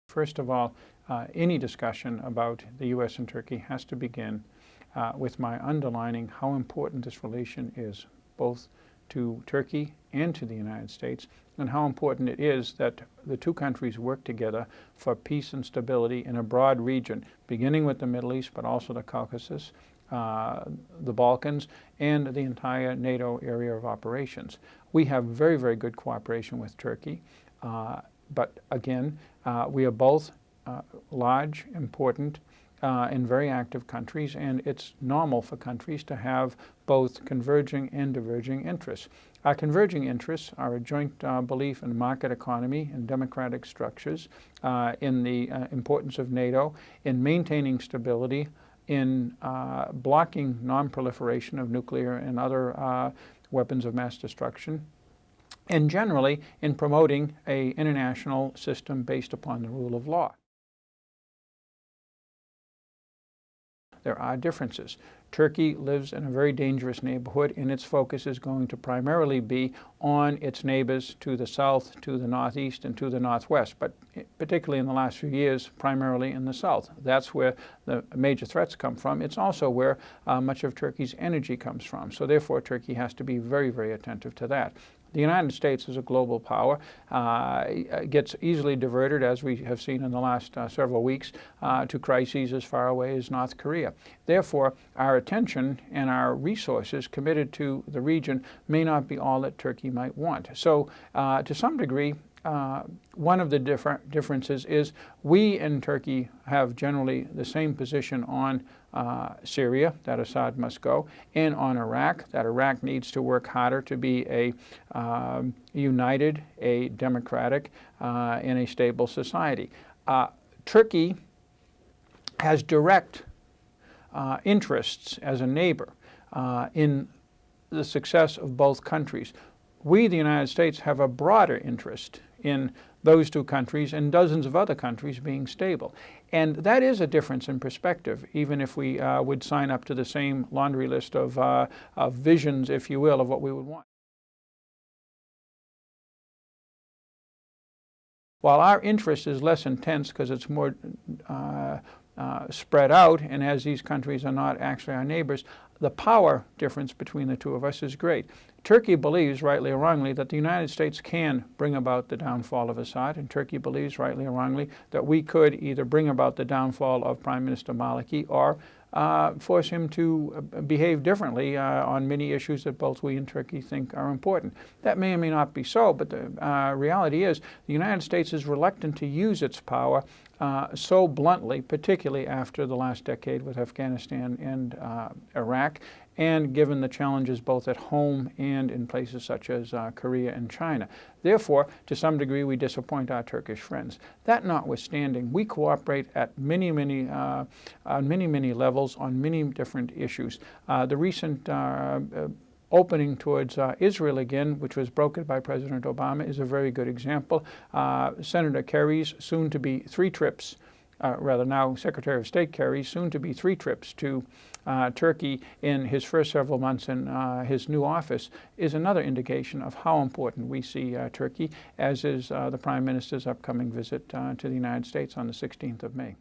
First of all, any discussion about the U.S. and Turkey has to begin with my underlining how important this relation is, both to Turkey and to the United States, and how important it is that the two countries work together for peace and stability in a broad region, beginning with the Middle East, but also the Caucasus, the Balkans, and the entire NATO area of operations. We have very, very good cooperation with Turkey. But again, we are both large, important, and very active countries, and it's normal for countries to have both converging and diverging interests. Our converging interests are a joint belief in market economy and democratic structures, in the importance of NATO, in maintaining stability, in blocking non-proliferation of nuclear and other weapons of mass destruction, and generally in promoting an international system based upon the rule of law. There are differences. Turkey lives in a very dangerous neighborhood, and its focus is going to primarily be on its neighbors to the south, to the northeast, and to the northwest, but particularly in the last few years, primarily in the south. That's where the major threats come from. It's also where much of Turkey's energy comes from. So therefore, Turkey has to be very, very attentive to that. The United States, as a global power, gets easily diverted, as we have seen in the last several weeks, to crises as far away as North Korea. Therefore, our attention and our resources committed to the region may not be all that Turkey might want. So, to some degree, one of the differences is we in Turkey have generally the same position on Syria, that Assad must go, and on Iraq, that Iraq needs to work harder to be a united, a democratic, and a stable society. Turkey has direct interests as a neighbor in the success of both countries. We, the United States, have a broader interest in those two countries and dozens of other countries being stable. And that is a difference in perspective, even if we would sign up to the same laundry list of visions, if you will, of what we would want. While our interest is less intense because it's more spread out, and as these countries are not actually our neighbors, the power difference between the two of us is great. Turkey believes, rightly or wrongly, that the United States can bring about the downfall of Assad, and Turkey believes, rightly or wrongly, that we could either bring about the downfall of Prime Minister Maliki or force him to behave differently on many issues that both we and Turkey think are important. That may or may not be so, but the reality is the United States is reluctant to use its power so bluntly, particularly after the last decade with Afghanistan and Iraq, and given the challenges both at home and in places such as Korea and China. Therefore, to some degree, we disappoint our Turkish friends. That notwithstanding, we cooperate at many levels on many different issues. The recent opening towards Israel again, which was brokered by President Obama, is a very good example. Senator Kerry's soon-to-be 3 trips, rather now Secretary of State Kerry's soon-to-be 3 trips to Turkey in his first several months in his new office is another indication of how important we see Turkey, as is the Prime Minister's upcoming visit to the United States on the 16th of May.